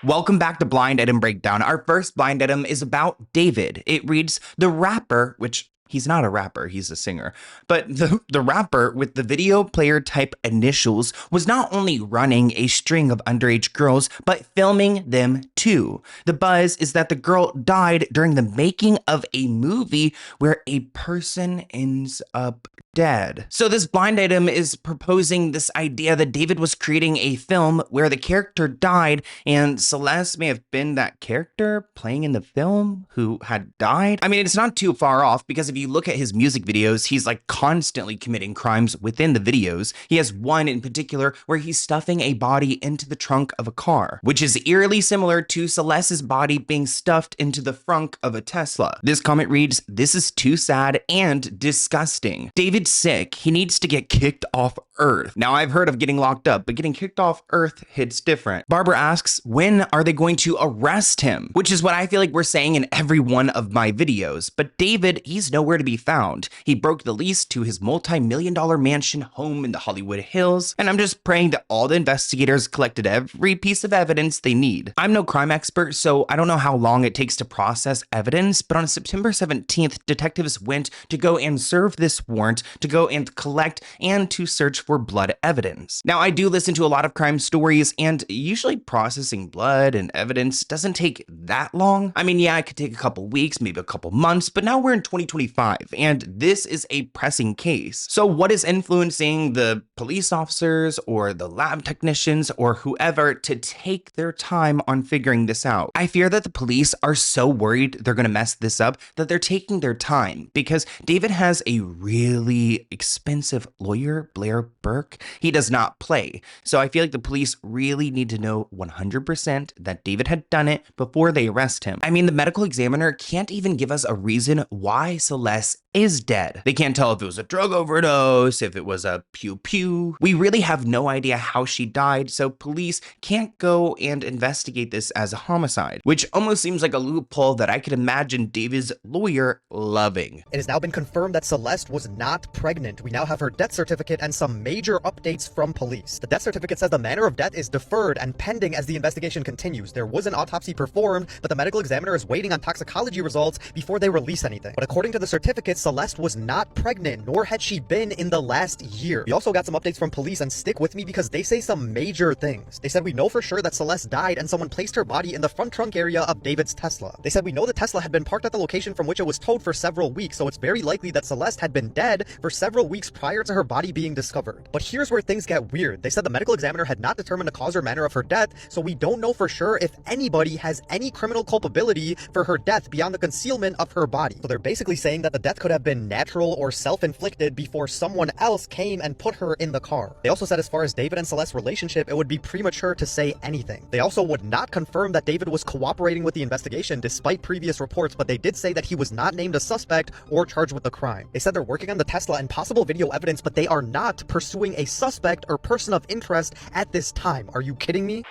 Welcome back to Blind Item Breakdown. Our first blind item is about David. It reads, the rapper, which he's not a rapper, he's a singer, but the rapper with the video player type initials was not only running a string of underage girls, but filming them too. The buzz is that the girl died during the making of a movie where a person ends up dead. So this blind item is proposing this idea that David was creating a film where the character died and Celeste may have been that character playing in the film who had died. I mean, it's not too far off because if you look at his music videos, he's like constantly committing crimes within the videos. He has one in particular where he's stuffing a body into the trunk of a car, which is eerily similar to Celeste's body being stuffed into the frunk of a Tesla. This comment reads, "This is too sad and disgusting. David's sick. He needs to get kicked off Earth." Now, I've heard of getting locked up, but getting kicked off Earth hits different. Barbara asks, when are they going to arrest him? Which is what I feel like we're saying in every one of my videos. But David, he's nowhere to be found. He broke the lease to his multi-million-dollar mansion home in the Hollywood Hills, and I'm just praying that all the investigators collected every piece of evidence they need. I'm no crime expert, so I don't know how long it takes to process evidence, but on September 17th, detectives went to go and serve this warrant to go and collect and to search for blood evidence. Now, I do listen to a lot of crime stories, and usually processing blood and evidence doesn't take that long. I mean, yeah, it could take a couple weeks, maybe a couple months, but now we're in 2025, and this is a pressing case. So what is influencing the police officers or the lab technicians or whoever to take their time on figuring this out? I fear that the police are so worried they're gonna mess this up that they're taking their time because David has a really expensive lawyer, Blair Burke. He does not play. So I feel like the police really need to know 100% that David had done it before they arrest him. I mean, the medical examiner can't even give us a reason why Celeste is dead. They can't tell if it was a drug overdose, if it was a pew-pew. We really have no idea how she died, so police can't go and investigate this as a homicide, which almost seems like a loophole that I could imagine David's lawyer loving. It has now been confirmed that Celeste was not pregnant. We now have her death certificate and some major updates from police. The death certificate says the manner of death is deferred and pending as the investigation continues. There was an autopsy performed, but the medical examiner is waiting on toxicology results before they release anything. But according to the certificate, Celeste was not pregnant, nor had she been in the last year. We also got some updates from police, and stick with me because they say some major things. They said we know for sure that Celeste died and someone placed her body in the front trunk area of David's Tesla. They said we know the Tesla had been parked at the location from which it was towed for several weeks, so it's very likely that Celeste had been dead for several weeks prior to her body being discovered. But here's where things get weird. They said the medical examiner had not determined the cause or manner of her death, so we don't know for sure if anybody has any criminal culpability for her death beyond the concealment of her body. So they're basically saying that the death could have been natural or self-inflicted before someone else came and put her in the car. They also said as far as David and Celeste's relationship, it would be premature to say anything. They also would not confirm that David was cooperating with the investigation despite previous reports, but they did say that he was not named a suspect or charged with the crime. They said they're working on the Tesla and possible video evidence, but they are not pursuing a suspect or person of interest at this time. Are you kidding me?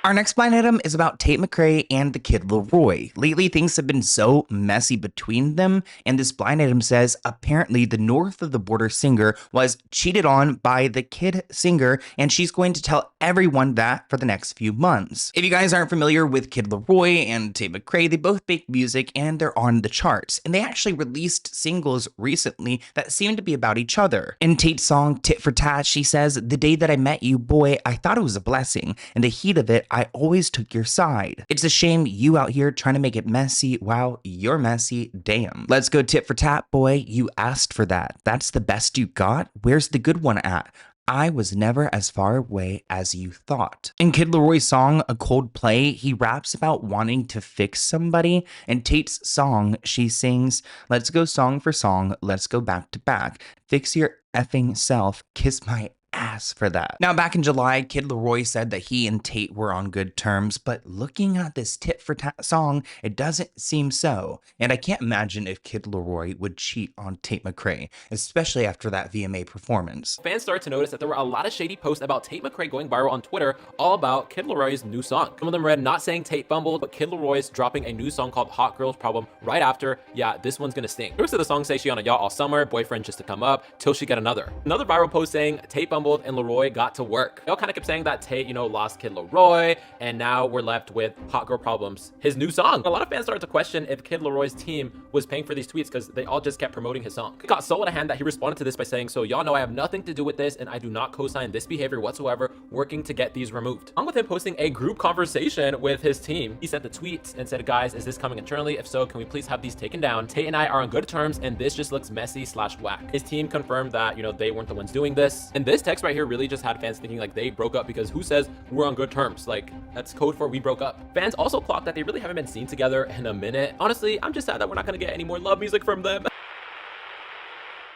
Our next blind item is about Tate McCrae and the kid Leroy. Lately, things have been so messy between them, and this blind item says apparently the north of the border singer was cheated on by the kid singer, and she's going to tell everyone that for the next few months. If you guys aren't familiar with Kid Leroy and Tate McCrae, they both make music and they're on the charts, and they actually released singles recently that seem to be about each other. In Tate's song Tit for Tat, she says, "The day that I met you, boy, I thought it was a blessing. In the heat of it, I always took your side. It's a shame you out here trying to make it messy. Wow, you're messy. Damn. Let's go tit for tat, boy. You asked for that. That's the best you got? Where's the good one at? I was never as far away as you thought." In Kid Leroy's song, A Cold Play, he raps about wanting to fix somebody. In Tate's song, she sings, "Let's go song for song. Let's go back to back. Fix your effing self. Kiss my ass for that." Now, back in July, Kid Leroy said that he and Tate were on good terms, but looking at this tit for tat song, it doesn't seem so. And I can't imagine if Kid Leroy would cheat on Tate McCrae, especially after that VMA performance. Fans started to notice that there were a lot of shady posts about Tate McCrae going viral on Twitter, all about Kid Leroy's new song. Some of them read, not saying Tate fumbled, but Kid Leroy's dropping a new song called Hot Girls Problem right after, yeah, this one's gonna sting. The rest of the song say she on a yacht all summer, boyfriend just to come up, till she get another. Another viral post saying Tate fumbled and Leroy got to work. They all kind of kept saying that Tate, lost Kid Leroy, and now we're left with Hot Girl Problems, his new song. A lot of fans started to question if Kid Leroy's team was paying for these tweets because they all just kept promoting his song. It got so out of hand that he responded to this by saying, "So y'all know I have nothing to do with this, and I do not co-sign this behavior whatsoever, working to get these removed." Along with him posting a group conversation with his team, he sent the tweets and said, "Guys, is this coming internally? If so, can we please have these taken down? Tate and I are on good terms, and this just looks messy/whack." His team confirmed that, they weren't the ones doing this. And this text right here really just had fans thinking like they broke up, because who says we're on good terms? Like, that's code for we broke up. Fans also clocked that they really haven't been seen together in a minute. Honestly, I'm just sad that we're not gonna get any more love music from them.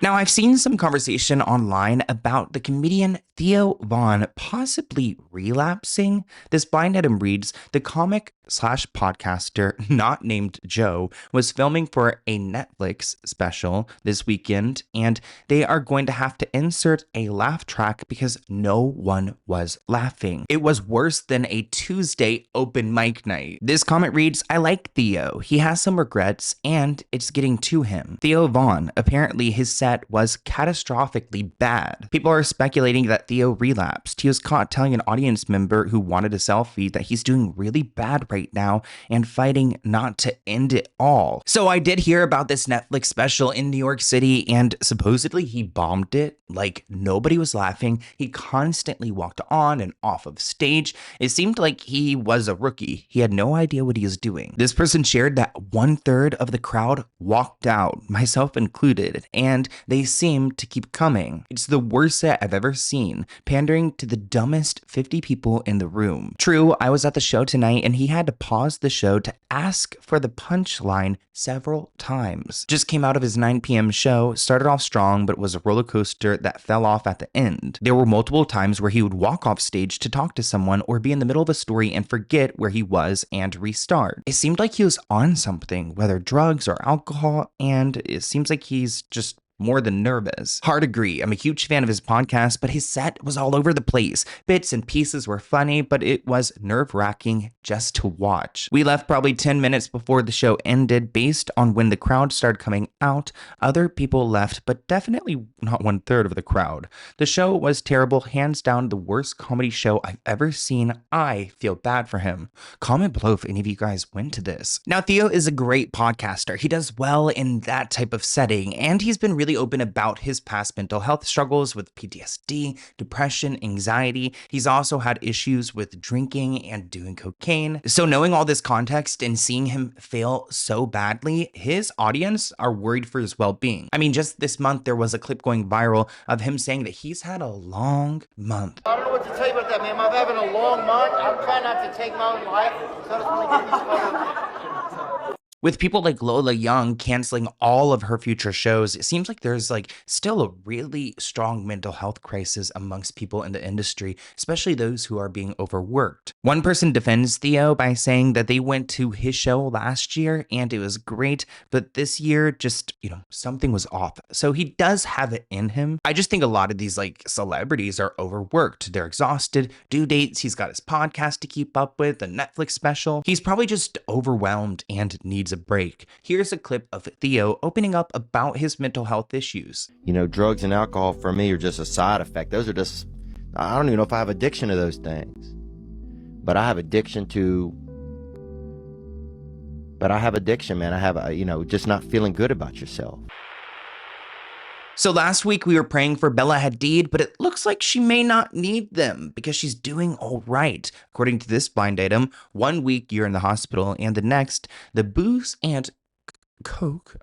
Now, I've seen some conversation online about the comedian Theo Von possibly relapsing. This blind item reads, the comic/podcaster not named Joe was filming for a Netflix special this weekend, and they are going to have to insert a laugh track because no one was laughing. It was worse than a Tuesday open mic night. This comment reads, I like Theo. He has some regrets, and it's getting to him. Theo Von, apparently his set was catastrophically bad. People are speculating that Theo relapsed. He was caught telling an audience member who wanted a selfie that he's doing really bad right now and fighting not to end it all. So I did hear about this Netflix special in New York City, and supposedly he bombed it. Like, nobody was laughing. He constantly walked on and off of stage. It seemed like he was a rookie. He had no idea what he was doing. This person shared that 1/3 of the crowd walked out, myself included, and they seemed to keep coming. It's the worst set I've ever seen, pandering to the dumbest 50 people in the room. True, I was at the show tonight, and he had to pause the show to ask for the punchline several times. Just came out of his 9 p.m. show, started off strong, but was a roller coaster that fell off at the end. There were multiple times where he would walk off stage to talk to someone or be in the middle of a story and forget where he was and restart. It seemed like he was on something, whether drugs or alcohol, and it seems like he's just more than nervous. Hard agree, I'm a huge fan of his podcast, but his set was all over the place. Bits and pieces were funny, but it was nerve-wracking just to watch. We left probably 10 minutes before the show ended. Based on when the crowd started coming out, other people left, but definitely not 1/3 of the crowd. The show was terrible, hands down the worst comedy show I've ever seen. I feel bad for him. Comment below if any of you guys went to this. Now, Theo is a great podcaster. He does well in that type of setting, and he's been really open about his past mental health struggles with PTSD, depression, anxiety. He's also had issues with drinking and doing cocaine. So knowing all this context and seeing him fail so badly, his audience are worried for his well-being. I mean, just this month, there was a clip going viral of him saying that he's had a long month. I don't know what to tell you about that, man. I'm having a long month. I'm trying not to take my own life. So I just want to get these photos. With people like Lola Young canceling all of her future shows, it seems like there's still a really strong mental health crisis amongst people in the industry, especially those who are being overworked. One person defends Theo by saying that they went to his show last year and it was great, but this year just, something was off. So he does have it in him. I just think a lot of these celebrities are overworked. They're exhausted, due dates, he's got his podcast to keep up with, a Netflix special. He's probably just overwhelmed and needs a break. Here's a clip of Theo opening up about his mental health issues. Drugs and alcohol for me are just a side effect. Those are just, I don't even know if I have addiction to those things. But I have addiction, man. I have, just not feeling good about yourself. So last week we were praying for Bella Hadid, but it looks like she may not need them because she's doing all right. According to this blind item, 1 week you're in the hospital and the next, the booze and coke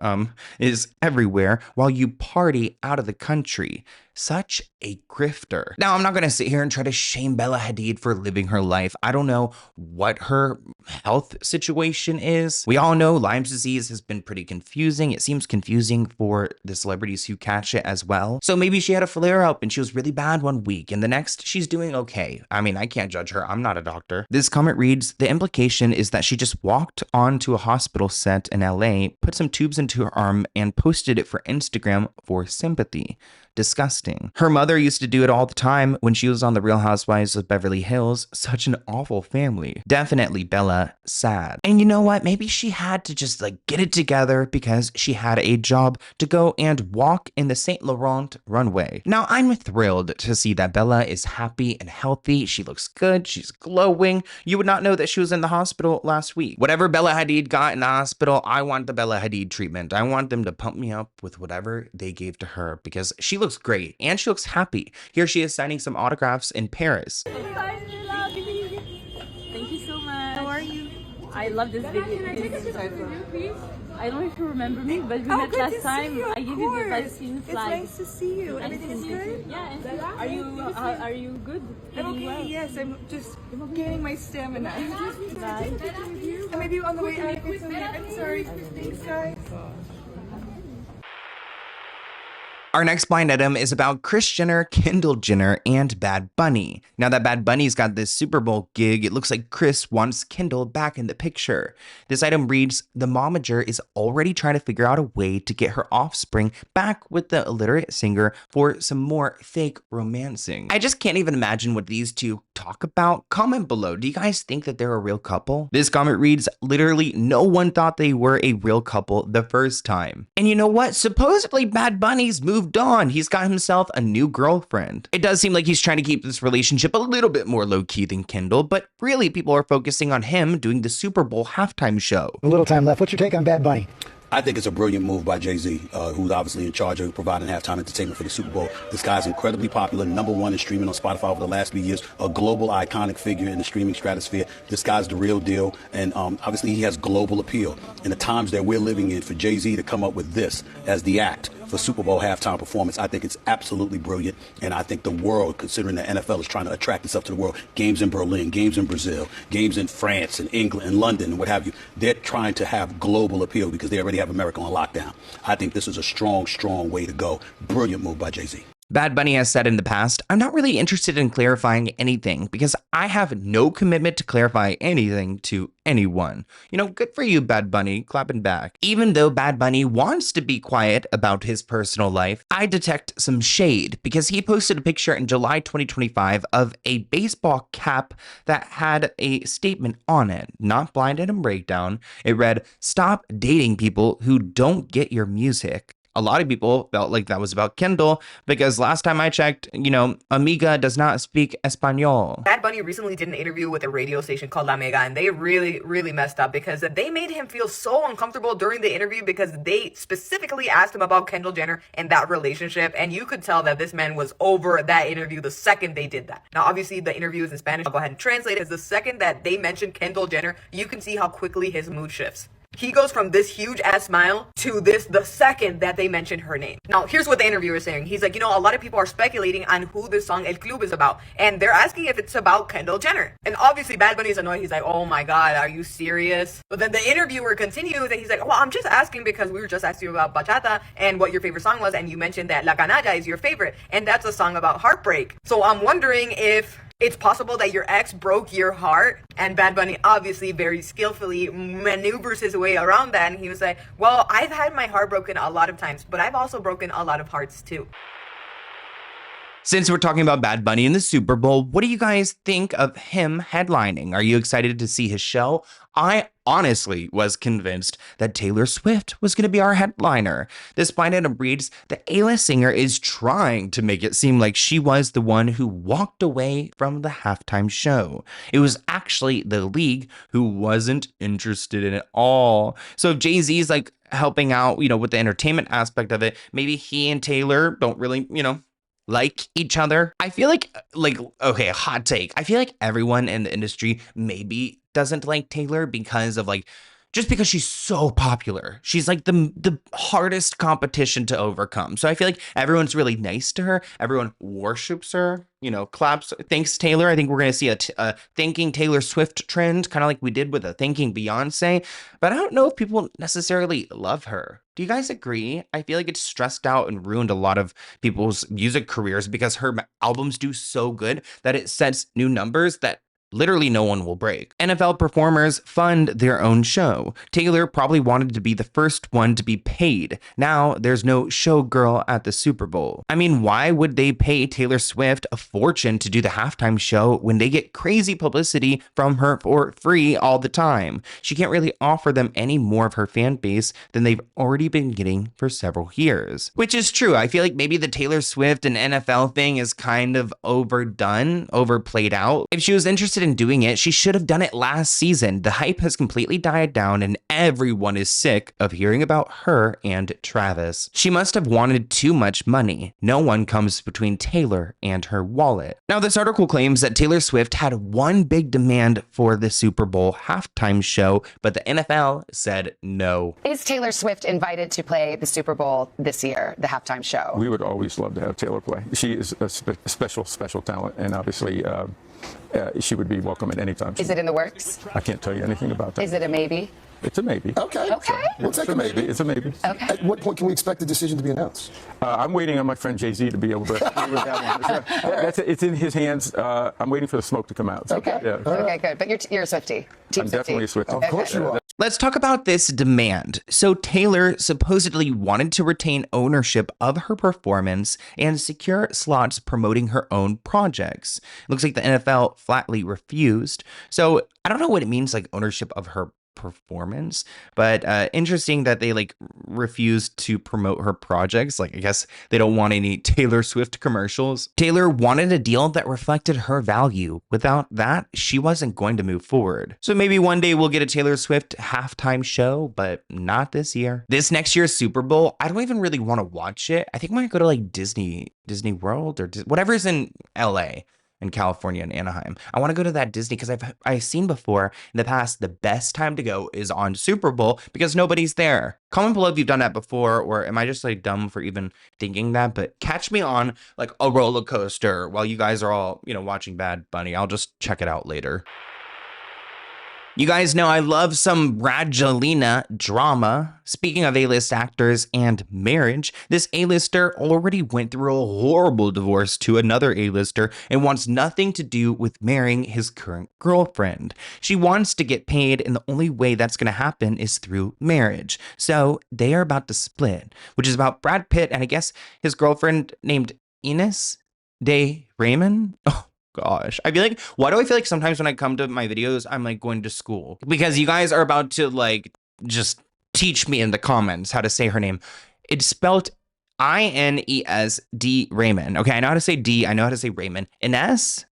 is everywhere while you party out of the country. Such a grifter. Now, I'm not going to sit here and try to shame Bella Hadid for living her life. I don't know what her health situation is. We all know Lyme's disease has been pretty confusing. It seems confusing for the celebrities who catch it as well. So maybe she had a flare up and she was really bad 1 week and the next she's doing okay. I mean, I can't judge her. I'm not a doctor. This comment reads, the implication is that she just walked onto a hospital set in LA, put some tubes into her arm and posted it for Instagram for sympathy. Disgusting. disgusting. Her mother used to do it all the time when she was on The Real Housewives of Beverly Hills. Such an awful family. Definitely Bella sad. And you know what? Maybe she had to just like get it together because she had a job to go and walk in the Saint Laurent runway. Now, I'm thrilled to see that Bella is happy and healthy. She looks good. She's glowing. You would not know that she was in the hospital last week. Whatever Bella Hadid got in the hospital, I want the Bella Hadid treatment. I want them to pump me up with whatever they gave to her because she looks great and she looks happy. Here she is signing some autographs in Paris. Thank you so much. How are you? I love this video. I don't know if you remember me, but we met last time. I gave you the vaccine flag. It's nice to see you. Everything is good? Yeah, and are you good? I'm okay, well? Yes, I'm just gaining my stamina. Bye. Maybe on the way out, I'm sorry. Thanks, guys. Our next blind item is about Kris Jenner, Kendall Jenner, and Bad Bunny. Now that Bad Bunny's got this Super Bowl gig, it looks like Kris wants Kendall back in the picture. This item reads, the momager is already trying to figure out a way to get her offspring back with the illiterate singer for some more fake romancing. I just can't even imagine what these two talk about. Comment below, do you guys think that they're a real couple? This comment reads, literally no one thought they were a real couple the first time. And you know what? Supposedly Bad Bunny's moved on. He's got himself a new girlfriend. It does seem like he's trying to keep this relationship a little bit more low-key than Kendall, but really people are focusing on him doing the Super Bowl halftime show. A little time left. What's your take on Bad Bunny? I think it's a brilliant move by Jay-Z, who's obviously in charge of providing halftime entertainment for the Super Bowl. This guy's incredibly popular, #1 in streaming on Spotify over the last few years, a global iconic figure in the streaming stratosphere. This guy's the real deal, and obviously he has global appeal. In the times that we're living in, for Jay-Z to come up with this as the act for Super Bowl halftime performance, I think it's absolutely brilliant, and I think the world, considering the NFL is trying to attract itself to the world, games in Berlin, games in Brazil, games in France and England and London and what have you, they're trying to have global appeal because they already have America on lockdown. I think this is a strong, strong way to go. Brilliant move by Jay-Z. Bad Bunny has said in the past, I'm not really interested in clarifying anything because I have no commitment to clarify anything to anyone. You know, good for you, Bad Bunny, clapping back. Even though Bad Bunny wants to be quiet about his personal life, I detect some shade because he posted a picture in July 2025 of a baseball cap that had a statement on it, not blind item breakdown. It read, "Stop dating people who don't get your music." A lot of people felt like that was about Kendall because last time I checked, you know, Amiga does not speak Espanol. Bad Bunny recently did an interview with a radio station called La Mega, and they really messed up because they made him feel so uncomfortable during the interview because they specifically asked him about Kendall Jenner and that relationship, and you could tell that this man was over that interview the second they did that. Now, obviously, the interview is in Spanish. I'll go ahead and translate it. Because the second that they mentioned Kendall Jenner, you can see how quickly his mood shifts. He goes from this huge ass smile to this the second that they mention her name. Now, here's what the interviewer is saying. He's like, you know, a lot of people are speculating on who this song El Club is about. And they're asking if it's about Kendall Jenner. And obviously Bad Bunny is annoyed. He's like, oh my God, are you serious? But then the interviewer continues and he's like, well, I'm just asking because we were just asking you about bachata and what your favorite song was. And you mentioned that La Canalla is your favorite. And that's a song about heartbreak. So I'm wondering if it's possible that your ex broke your heart. And Bad Bunny obviously very skillfully maneuvers his way around that. And he was like, well, I've had my heart broken a lot of times, but I've also broken a lot of hearts too. Since we're talking about Bad Bunny in the Super Bowl, what do you guys think of him headlining? Are you excited to see his show? I honestly was convinced that Taylor Swift was going to be our headliner. This blind item reads, the A-list singer is trying to make it seem like she was the one who walked away from the halftime show. It was actually the league who wasn't interested in it all. So if Jay-Z's like helping out, you know, with the entertainment aspect of it, maybe he and Taylor don't really, you know, like each other. I feel like, okay, hot take. I feel like everyone in the industry maybe doesn't like Taylor because of like, just because she's so popular. She's like the hardest competition to overcome. So I feel like everyone's really nice to her. Everyone worships her, you know, claps. Thanks, Taylor. I think we're going to see a thanking Taylor Swift trend, kind of like we did with a thanking Beyonce. But I don't know if people necessarily love her. Do you guys agree? I feel like it's stressed out and ruined a lot of people's music careers because her albums do so good that it sets new numbers that literally no one will break. NFL performers fund their own show. Taylor probably wanted to be the first one to be paid. Now there's no showgirl at the Super Bowl. I mean, why would they pay Taylor Swift a fortune to do the halftime show when they get crazy publicity from her for free all the time? She can't really offer them any more of her fan base than they've already been getting for several years. Which is true. I feel like maybe the Taylor Swift and NFL thing is kind of overdone, overplayed out. If she was interested in doing it, she should have done it last season. The hype has completely died down and everyone is sick of hearing about her and Travis. She must have wanted too much money. No one comes between Taylor and her wallet. Now, this article claims that Taylor Swift had one big demand for the Super Bowl halftime show, but the NFL said no. Is Taylor Swift invited to play the Super Bowl this year, the halftime show? We would always love to have Taylor play. She is a special talent, and obviously she would be welcome at any time. Is it in the works? I can't tell you anything about that. Is it a maybe? It's a maybe. Okay. We'll take a maybe. It's a maybe. Okay. At what point can we expect the decision to be announced? I'm waiting on my friend Jay-Z to be able to with that one. It's in his hands. I'm waiting for the smoke to come out. So, okay. Yeah. Okay, good. But you're a Swiftie. Team I'm Swiftie. definitely a Swiftie. Of course you are. Let's talk about this demand. So Taylor supposedly wanted to retain ownership of her performance and secure slots promoting her own projects. It looks like the NFL flatly refused. So I don't know what it means, like ownership of her performance, but interesting that they like refused to promote her projects. Like, I guess they don't want any Taylor Swift commercials. Taylor wanted a deal that reflected her value. Without that, she wasn't going to move forward. So maybe one day we'll get a Taylor Swift halftime show, but not this year. This next year's Super Bowl, I don't even really want to watch it. I think I might go to like Disney World or whatever's in LA. In California and Anaheim. I want to go to that Disney because I've seen before in the past the best time to go is on Super Bowl because nobody's there. Comment below if you've done that before, or am I just like dumb for even thinking that? But catch me on like a roller coaster while you guys are all, watching Bad Bunny. I'll just check it out later. You guys know I love some Brangelina drama. Speaking of A-list actors and marriage, this A-lister already went through a horrible divorce to another A-lister and wants nothing to do with marrying his current girlfriend. She wants to get paid, and the only way that's going to happen is through marriage. So they are about to split, which is about Brad Pitt and I guess his girlfriend named Ines de Raymond. Oh. Gosh, why do I feel like sometimes when I come to my videos, I'm like going to school? Because you guys are about to like just teach me in the comments how to say her name. It's spelled Inesd Raymond. Okay, I know how to say D. I know how to say Raymond. Ines?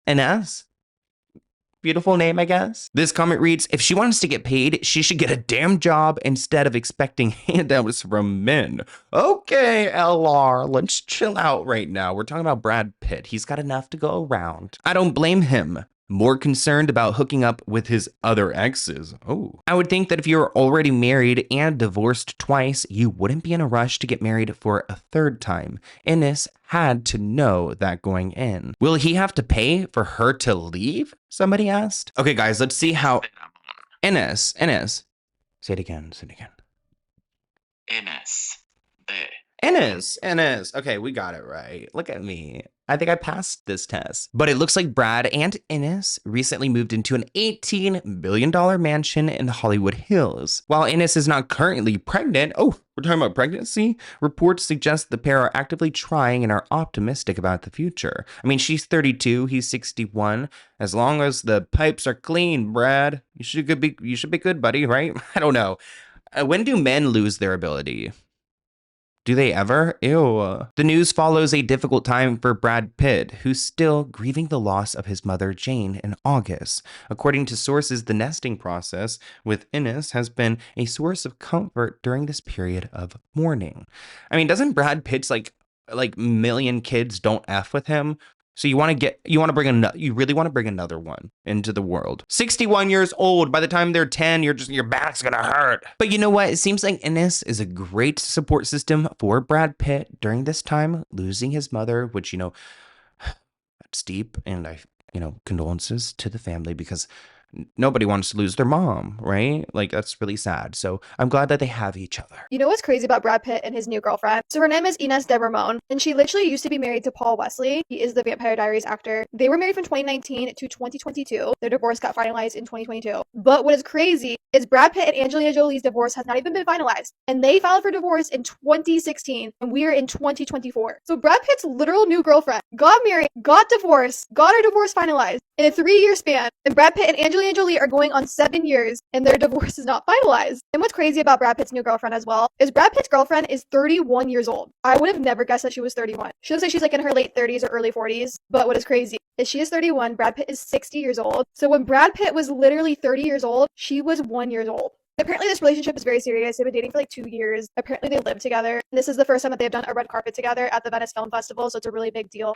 Beautiful name, I guess. This comment reads, if she wants to get paid, she should get a damn job instead of expecting handouts from men. Okay, LR, let's chill out right now. We're talking about Brad Pitt. He's got enough to go around. I don't blame him. More concerned about hooking up with his other exes. Oh. I would think that if you're already married and divorced twice, you wouldn't be in a rush to get married for a third time. Ines had to know that going in. Will he have to pay for her to leave? Somebody asked. Okay, guys, let's see how... Ines. Say it again. Ines. Okay, we got it right. Look at me. I think I passed this test. But it looks like Brad and Ines recently moved into an $18 billion mansion in Hollywood Hills. While Ines is not currently pregnant, oh, we're talking about pregnancy? Reports suggest the pair are actively trying and are optimistic about the future. I mean, she's 32, he's 61. As long as the pipes are clean, Brad, you should be good, buddy, right? I don't know. When do men lose their ability? Do they ever? Ew. The news follows a difficult time for Brad Pitt, who's still grieving the loss of his mother, Jane, in August. According to sources, the nesting process with Ines has been a source of comfort during this period of mourning. I mean, doesn't Brad Pitt's like million kids don't F with him? So you really want to bring another one into the world. 61 years old. By the time they're 10, your back's gonna hurt. But you know what? It seems like Ines is a great support system for Brad Pitt during this time, losing his mother, which, that's deep. And condolences to the family because nobody wants to lose their mom, right? Like, that's really sad. So I'm glad that they have each other. You know what's crazy about Brad Pitt and his new girlfriend? So her name is Ines de Ramon, and she literally used to be married to Paul Wesley. He is the Vampire Diaries actor. They were married from 2019 to 2022. Their divorce got finalized in 2022. But what is crazy is Brad Pitt and Angelina Jolie's divorce has not even been finalized, and they filed for divorce in 2016, and we are in 2024. So Brad Pitt's literal new girlfriend got married, got divorced, got her divorce finalized in a 3-year span, and Brad Pitt and Angelina Jolie are going on 7 years, and their divorce is not finalized. And what's crazy about Brad Pitt's new girlfriend as well is Brad Pitt's girlfriend is 31 years old. I would have never guessed that she was 31. She looks like she's like in her late 30s or early 40s, but what is crazy is she is 31, Brad Pitt is 60 years old. So when Brad Pitt was literally 30 years old, she was 1 year old. Apparently this relationship is very serious. They've been dating for like 2 years. Apparently they live together. And this is the first time that they've done a red carpet together at the Venice Film Festival, so it's a really big deal.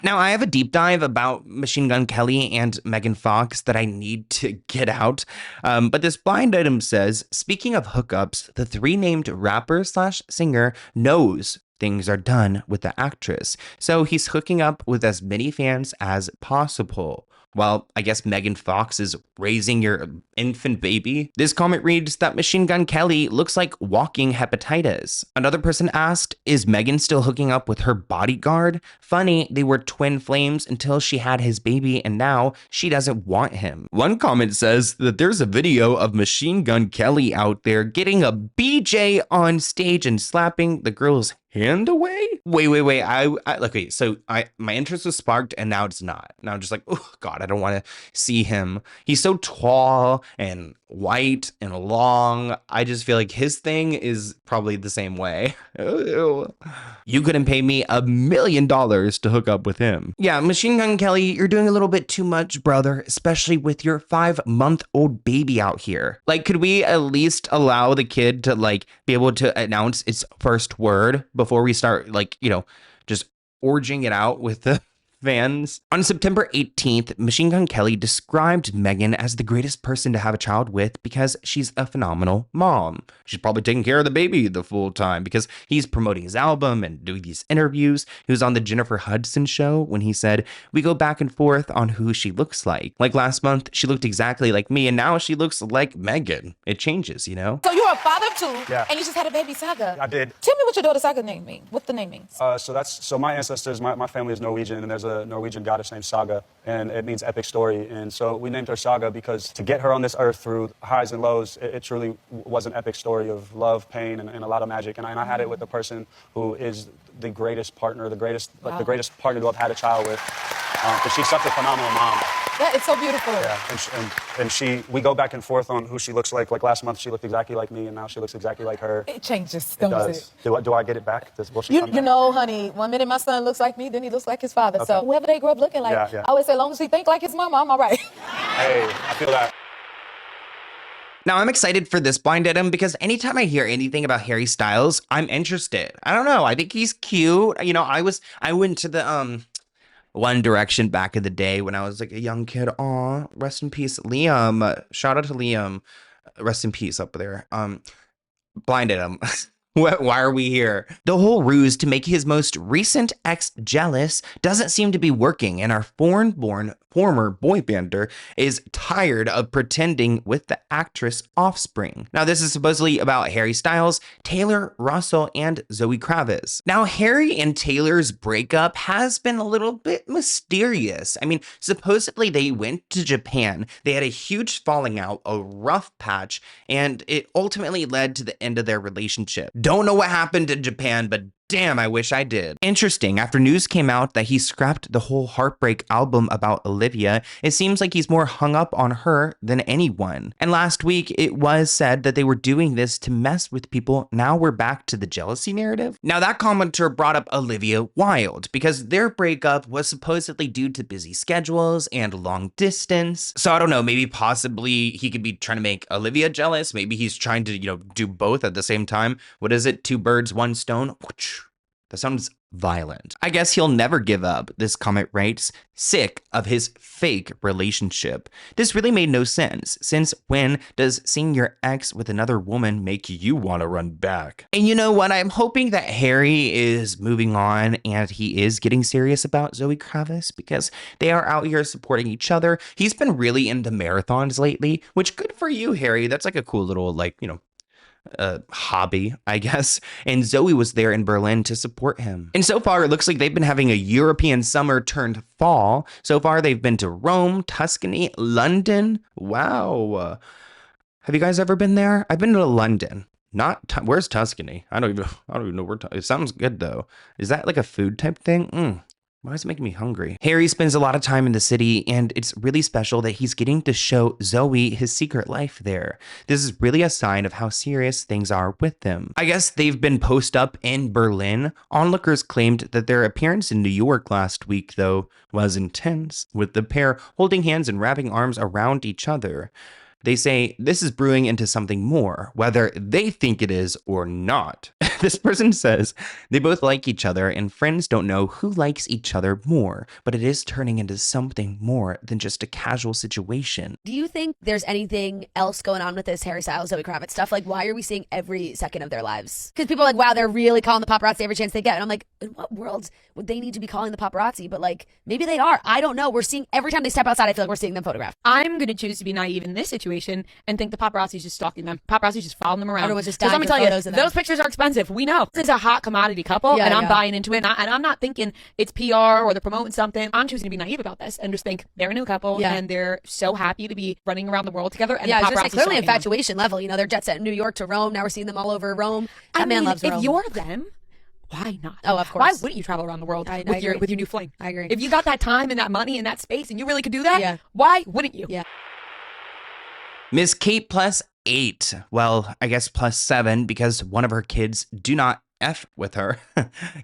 Now, I have a deep dive about Machine Gun Kelly and Megan Fox that I need to get out. But this blind item says, speaking of hookups, the 3 named rapper/singer knows things are done with the actress. So he's hooking up with as many fans as possible. Well, I guess Megan Fox is raising your infant baby. This comment reads that Machine Gun Kelly looks like walking hepatitis. Another person asked, is Megan still hooking up with her bodyguard? Funny, they were twin flames until she had his baby and now she doesn't want him. One comment says that there's a video of Machine Gun Kelly out there getting a BJ on stage and slapping the girl's hand away? Wait. Okay, so my interest was sparked and now it's not. Now I'm just like, oh God, I don't want to see him. He's so tall and white and long. I just feel like his thing is probably the same way. You couldn't pay me $1 million to hook up with him. Yeah, Machine Gun Kelly, you're doing a little bit too much, brother, especially with your 5-month-old baby out here. Like, could we at least allow the kid to like be able to announce its first word before we start like, just orging it out with the fans? On September 18th, Machine Gun Kelly described Megan as the greatest person to have a child with because she's a phenomenal mom. She's probably taking care of the baby the full time because he's promoting his album and doing these interviews. He was on the Jennifer Hudson show when he said, we go back and forth on who she looks like. Like last month, she looked exactly like me and now she looks like Megan. It changes, So you're a father of 2, and you just had a baby, Saga. I did. Tell me what your daughter Saga name means. What the name means. So my ancestors, my family is Norwegian, and there's a Norwegian goddess named Saga, and it means epic story. And so we named her Saga because to get her on this earth through highs and lows, it truly was an epic story of love, pain, and a lot of magic. And I had it with the person who is the greatest partner, the greatest partner to have had a child with, because she's such a phenomenal mom. That is so beautiful. Yeah, and we go back and forth on who she looks like. Like last month, she looked exactly like me, and now she looks exactly like her. It changes, It does. Do I get it back? Will she come back? Honey, one minute my son looks like me, then he looks like his father. Okay. So whoever they grow up looking like, Yeah. I always say, as long as he think like his mama, I'm all right. Hey, I feel that. Now, I'm excited for this blind item because anytime I hear anything about Harry Styles, I'm interested. I don't know. I think he's cute. I went to the One Direction back in the day when I was like a young kid. Aw, rest in peace, Liam. Shout out to Liam. Rest in peace up there. Blind item. Why are we here? The whole ruse to make his most recent ex jealous doesn't seem to be working, and our foreign-born former boy bander is tired of pretending with the actress Offspring. Now, this is supposedly about Harry Styles, Taylor Russell, and Zoe Kravitz. Now, Harry and Taylor's breakup has been a little bit mysterious. I mean, supposedly they went to Japan, they had a huge falling out, a rough patch, and it ultimately led to the end of their relationship. Don't know what happened in Japan, but damn, I wish I did. Interesting, after news came out that he scrapped the whole Heartbreak album about Olivia, it seems like he's more hung up on her than anyone. And last week, it was said that they were doing this to mess with people. Now we're back to the jealousy narrative. Now that commenter brought up Olivia Wilde because their breakup was supposedly due to busy schedules and long distance. So I don't know, maybe possibly he could be trying to make Olivia jealous. Maybe he's trying to, do both at the same time. What is it? 2 birds, 1 stone. That sounds violent. I guess he'll never give up, this comment writes, sick of his fake relationship. This really made no sense. Since when does seeing your ex with another woman make you want to run back? And you know what? I'm hoping that Harry is moving on and he is getting serious about Zoe Kravitz because they are out here supporting each other. He's been really into marathons lately, which good for you, Harry. That's like a cool little, like, you know, hobby, I guess. And Zoe was there in Berlin to support him. And so far, it looks like they've been having a European summer turned fall. So far, they've been to Rome, Tuscany, London. Wow. Have you guys ever been there? I've been to London. Where's Tuscany? I don't even know where. It sounds good though. Is that like a food type thing? Why is it making me hungry? Harry spends a lot of time in the city, and it's really special that he's getting to show Zoe his secret life there. This is really a sign of how serious things are with them. I guess they've been posted up in Berlin. Onlookers claimed that their appearance in New York last week, though, was intense, with the pair holding hands and wrapping arms around each other. They say this is brewing into something more, whether they think it is or not. This person says they both like each other and friends don't know who likes each other more, but it is turning into something more than just a casual situation. Do you think there's anything else going on with this Harry Styles, Zoe Kravitz stuff? Like, why are we seeing every second of their lives? Because people are like, wow, they're really calling the paparazzi every chance they get. And I'm like, in what world would they need to be calling the paparazzi? But like, maybe they are. I don't know. We're seeing every time they step outside, I feel like we're seeing them photographed. I'm going to choose to be naive in this situation and think the paparazzi's just stalking them. Paparazzi's just following them around. Everyone's just Because let dying me for tell you, photos of them. those pictures are expensive. We know. This is a hot commodity couple, Yeah, and I'm yeah. buying into it. And I'm not thinking it's PR or they're promoting something. I'm choosing to be naive about this and just think they're a new couple, Yeah. and they're so happy to be running around the world together. And Yeah, the I was paparazzi's just like, clearly stalking them. infatuation level. You know, they're jet set in New York to Rome. Now we're seeing them all over Rome. That man loves Rome. If you're them, why not? Oh, of course. Why wouldn't you travel around the world I with your agree. new fling? I agree. If you got that time and that money and that space and you really could do that, Yeah. why wouldn't you? Yeah. Miss Kate +8. Well, I guess +7 because one of her kids do not F with her.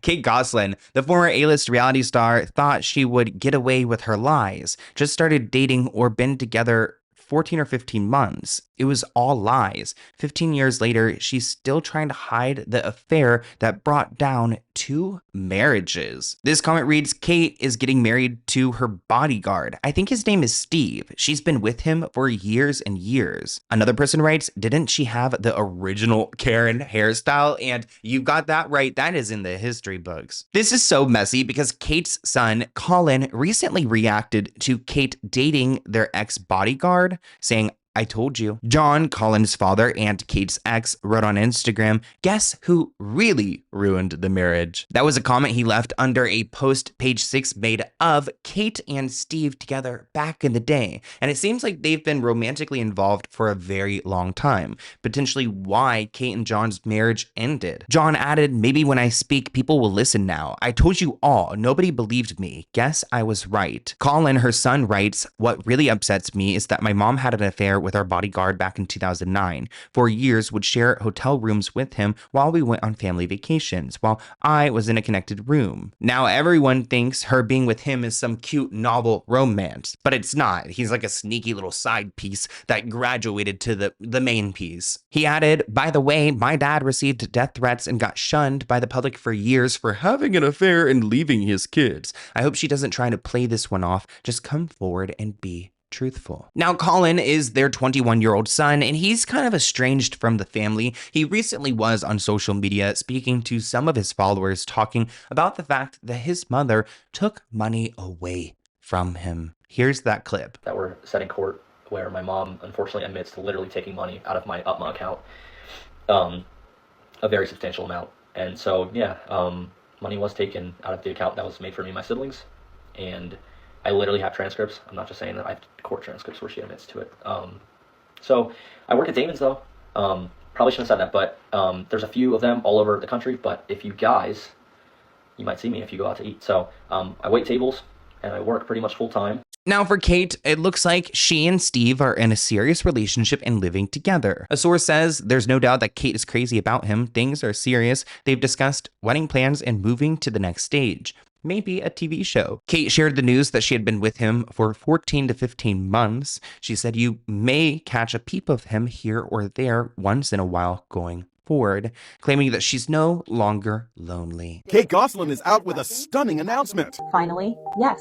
Kate Gosselin, the former A-list reality star, thought she would get away with her lies. Just started dating or been together 14 or 15 months. It was all lies. 15 years later, she's still trying to hide the affair that brought down 2 marriages. This comment reads, Kate is getting married to her bodyguard. I think his name is Steve. She's been with him for years and years. Another person writes, didn't she have the original Karen hairstyle? And you got that right. That is in the history books. This is so messy because Kate's son, Colin, recently reacted to Kate dating their ex-bodyguard, saying, I told you. John, Colin's father and Kate's ex, wrote on Instagram, guess who really ruined the marriage? That was a comment he left under a post Page 6 made of Kate and Steve together back in the day. And it seems like they've been romantically involved for a very long time, potentially why Kate and John's marriage ended. John added, maybe when I speak, people will listen now. I told you all. Nobody believed me. Guess I was right. Colin, her son, writes, what really upsets me is that my mom had an affair with our bodyguard back in 2009. For years, would share hotel rooms with him while we went on family vacations, while I was in a connected room. Now everyone thinks her being with him is some cute novel romance, but it's not. He's like a sneaky little side piece that graduated to the main piece. He added, by the way, my dad received death threats and got shunned by the public for years for having an affair and leaving his kids. I hope she doesn't try to play this one off. Just come forward and be truthful. Now, Colin is their 21-year-old son, and he's kind of estranged from the family. He recently was on social media speaking to some of his followers, talking about the fact that his mother took money away from him. Here's that clip. That were set in court where my mom unfortunately admits to literally taking money out of my UPMA account, a very substantial amount. And so, yeah, money was taken out of the account that was made for me and my siblings, and I literally have transcripts. I'm not just saying that. I have court transcripts where she admits to it. So I work at Damon's though. Probably shouldn't have said that, but there's a few of them all over the country. But if you guys, you might see me if you go out to eat. So I wait tables and I work pretty much full time. Now for Kate, it looks like she and Steve are in a serious relationship and living together. A source says there's no doubt that Kate is crazy about him. Things are serious. They've discussed wedding plans and moving to the next stage. Maybe a TV show. Kate shared the news that she had been with him for 14 to 15 months. She said you may catch a peep of him here or there once in a while going forward, claiming that she's no longer lonely. Kate Gosselin is out with a stunning announcement. Finally, yes.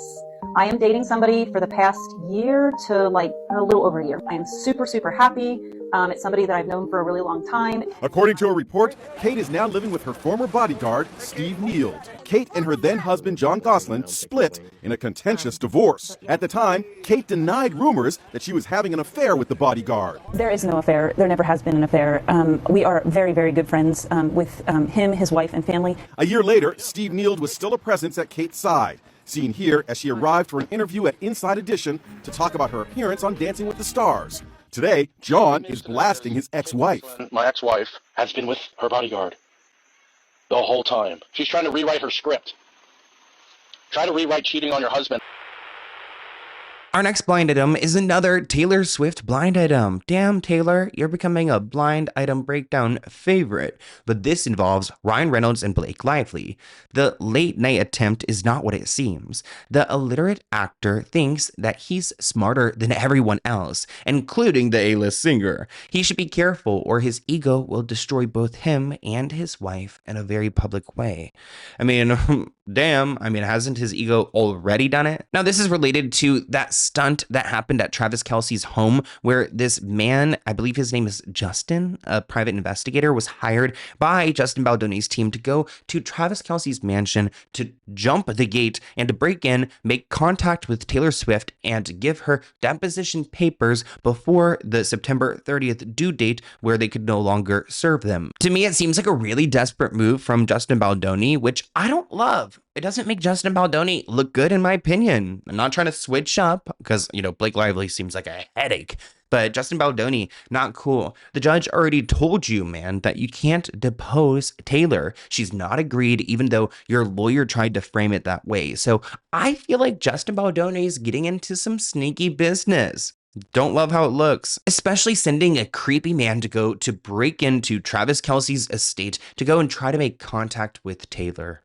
I am dating somebody for the past year to like a little over a year. I am super, super happy. It's somebody that I've known for a really long time. According to a report, Kate is now living with her former bodyguard, Steve Neild. Kate and her then husband, John Gosselin, split in a contentious divorce. At the time, Kate denied rumors that she was having an affair with the bodyguard. There is no affair. There never has been an affair. We are very, very good friends with him, his wife, and family. A year later, Steve Neild was still a presence at Kate's side. Seen here as she arrived for an interview at Inside Edition to talk about her appearance on Dancing with the Stars. Today, John is blasting his ex-wife. My ex-wife has been with her bodyguard the whole time. She's trying to rewrite her script. Try to rewrite cheating on your husband. Our next blind item is another Taylor Swift blind item. Damn, Taylor, you're becoming a blind item breakdown favorite. But this involves Ryan Reynolds and Blake Lively. The late night attempt is not what it seems. The illiterate actor thinks that he's smarter than everyone else, including the A-list singer. He should be careful or his ego will destroy both him and his wife in a very public way. I mean, damn, hasn't his ego already done it? Now, this is related to that stunt that happened at Travis Kelce's home where this man, I believe his name is Justin, a private investigator, was hired by Justin Baldoni's team to go to Travis Kelce's mansion to jump the gate and to break in, make contact with Taylor Swift, and give her deposition papers before the September 30th due date where they could no longer serve them. To me, it seems like a really desperate move from Justin Baldoni, which I don't love. It doesn't make Justin Baldoni look good, in my opinion. I'm not trying to switch up because, Blake Lively seems like a headache. But Justin Baldoni, not cool. The judge already told you, man, that you can't depose Taylor. She's not agreed, even though your lawyer tried to frame it that way. So I feel like Justin Baldoni is getting into some sneaky business. Don't love how it looks, especially sending a creepy man to go to break into Travis Kelce's estate to go and try to make contact with Taylor.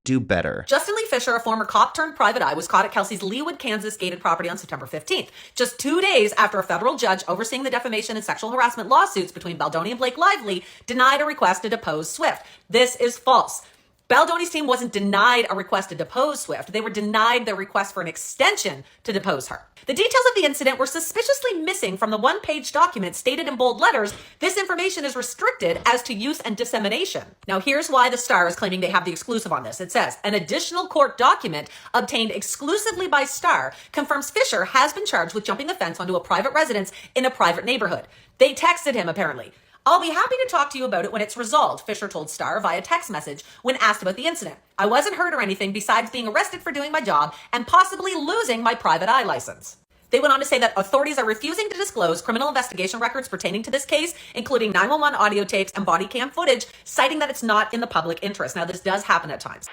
Do better. Justin Lee Fisher, a former cop turned private eye, was caught at Kelsey's Leawood, Kansas gated property on September 15th, just 2 days after a federal judge overseeing the defamation and sexual harassment lawsuits between Baldoni and Blake Lively denied a request to depose Swift. This is false. Baldoni's team wasn't denied a request to depose Swift. They were denied their request for an extension to depose her. The details of the incident were suspiciously missing from the one-page document stated in bold letters. This information is restricted as to use and dissemination. Now, here's why the Star is claiming they have the exclusive on this. It says, an additional court document obtained exclusively by Star confirms Fisher has been charged with jumping the fence onto a private residence in a private neighborhood. They texted him, apparently. I'll be happy to talk to you about it when it's resolved, Fisher told Star via text message when asked about the incident. I wasn't hurt or anything besides being arrested for doing my job and possibly losing my private eye license. They went on to say that authorities are refusing to disclose criminal investigation records pertaining to this case, including 911 audio tapes and body cam footage, citing that it's not in the public interest. Now, this does happen at times.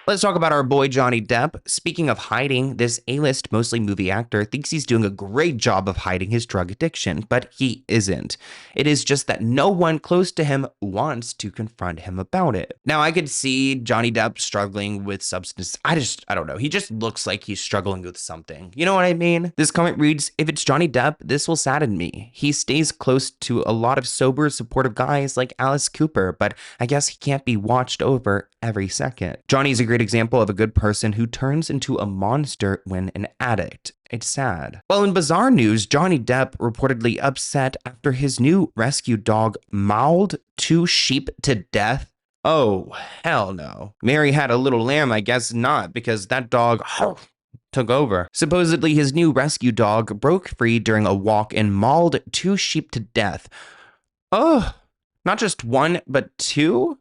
Let's talk about our boy Johnny Depp. Speaking of hiding, this A-list, mostly movie actor, thinks he's doing a great job of hiding his drug addiction, but he isn't. It is just that no one close to him wants to confront him about it. Now, I could see Johnny Depp struggling with substance. I don't know. He just looks like he's struggling with something. You know what I mean? This comment reads, if it's Johnny Depp, this will sadden me. He stays close to a lot of sober, supportive guys like Alice Cooper, but I guess he can't be watched over every second. Johnny's a great example of a good person who turns into a monster when an addict. It's sad. Well, in bizarre news, Johnny Depp reportedly upset after his new rescue dog mauled 2 sheep to death. Oh, hell no. Mary had a little lamb, I guess not, because that dog took over. Supposedly, his new rescue dog broke free during a walk and mauled 2 sheep to death. Oh, not just 1, but 2?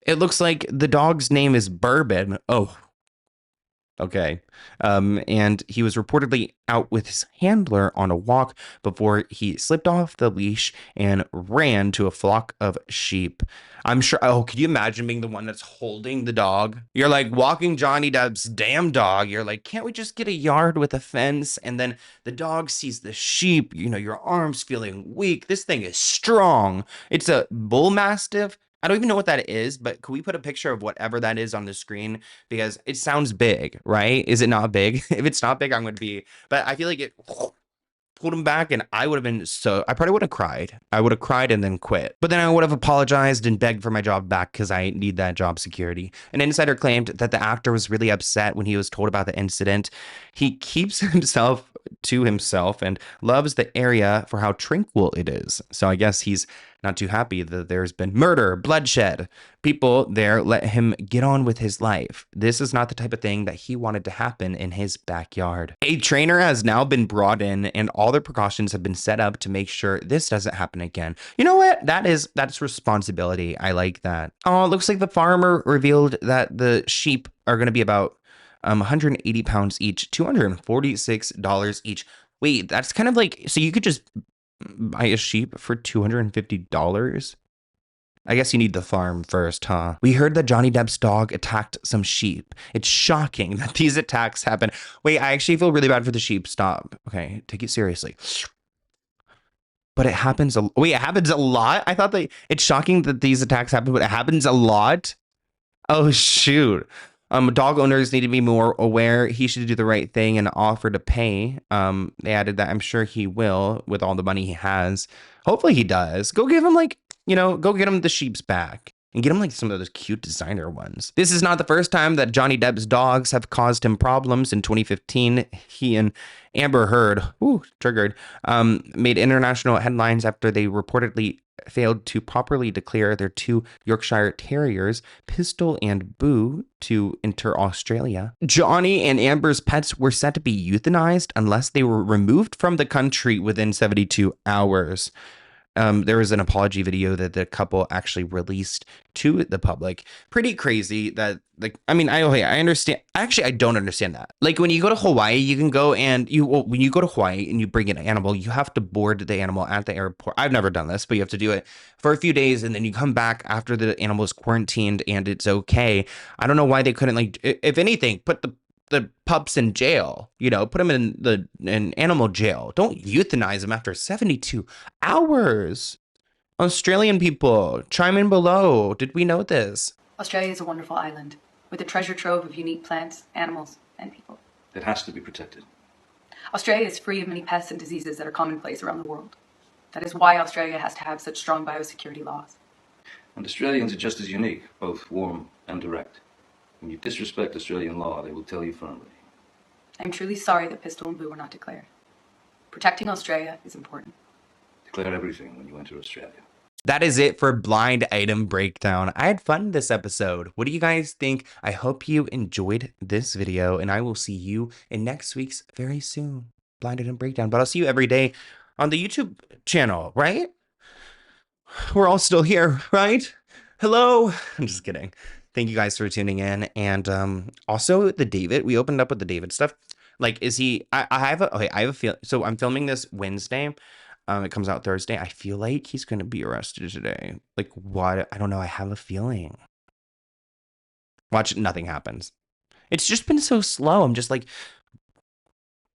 It looks like the dog's name is Bourbon. Oh, okay. And he was reportedly out with his handler on a walk before he slipped off the leash and ran to a flock of sheep. I'm sure. Oh, could you imagine being the one that's holding the dog? You're like walking Johnny Depp's damn dog. You're like, can't we just get a yard with a fence? And then the dog sees the sheep. Your arm's feeling weak. This thing is strong. It's a bull mastiff. I don't even know what that is, but could we put a picture of whatever that is on the screen? Because it sounds big, right? Is it not big? If it's not big, I'm going to be, but I feel like pulled him back, and I would have been I probably would have cried. I would have cried and then quit. But then I would have apologized and begged for my job back because I need that job security. An insider claimed that the actor was really upset when he was told about the incident. He keeps himself to himself and loves the area for how tranquil it is. So I guess he's not too happy that there's been murder, bloodshed. People there let him get on with his life. This is not the type of thing that he wanted to happen in his backyard. A trainer has now been brought in and all the precautions have been set up to make sure this doesn't happen again. You know what? That's responsibility. I like that. Oh, it looks like the farmer revealed that the sheep are going to be about 180 pounds each, $246 each. Wait, that's kind of like, so you could just buy a sheep for $250? I guess you need the farm first, huh? We heard that Johnny Depp's dog attacked some sheep. It's shocking that these attacks happen. Wait, I actually feel really bad for the sheep. Stop. Okay, take it seriously. But it happens it happens a lot? I thought that it's shocking that these attacks happen, but it happens a lot? Oh, shoot. Dog owners need to be more aware. He should do the right thing and offer to pay. They added that I'm sure he will with all the money he has. Hopefully he does. Go give him go get him the sheeps back and get him like some of those cute designer ones. This is not the first time that Johnny Depp's dogs have caused him problems. In 2015, he and Amber Heard, triggered, made international headlines after they reportedly failed to properly declare their 2 Yorkshire Terriers, Pistol and Boo, to enter Australia. Johnny and Amber's pets were set to be euthanized unless they were removed from the country within 72 hours. There was an apology video that the couple actually released to the public. Pretty crazy that, I understand. Actually, I don't understand that. Like when you go to Hawaii, you can go and when you go to Hawaii and you bring an animal, you have to board the animal at the airport. I've never done this, but you have to do it for a few days and then you come back after the animal is quarantined and it's okay. I don't know why they couldn't, if anything, put the pups in jail, put them in animal jail. Don't euthanize them after 72 hours. Australian people, chime in below. Did we know this? Australia is a wonderful island with a treasure trove of unique plants, animals, and people. It has to be protected. Australia is free of many pests and diseases that are commonplace around the world. That is why Australia has to have such strong biosecurity laws. And Australians are just as unique, both warm and direct. When you disrespect Australian law, they will tell you firmly. I'm truly sorry that Pistol and Boo were not declared. Protecting Australia is important. Declare everything when you enter Australia. That is it for Blind Item Breakdown. I had fun this episode. What do you guys think? I hope you enjoyed this video, and I will see you in next week's very soon Blind Item Breakdown. But I'll see you every day on the YouTube channel, right? We're all still here, right? Hello? I'm just kidding. Thank you guys for tuning in. And also the David, we opened up with the David stuff. Like, is he, I have a feeling, so I'm filming this Wednesday. It comes out Thursday. I feel like he's going to be arrested today. Like, what? I don't know. I have a feeling. Watch, nothing happens. It's just been so slow. I'm just like,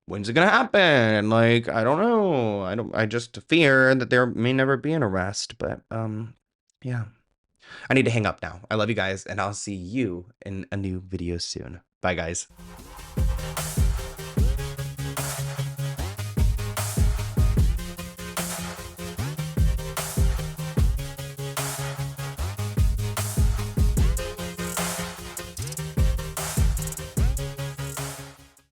when's it going to happen? Like, I don't know. I just fear that there may never be an arrest, but yeah. I need to hang up now. I love you guys, and I'll see you in a new video soon. Bye, guys.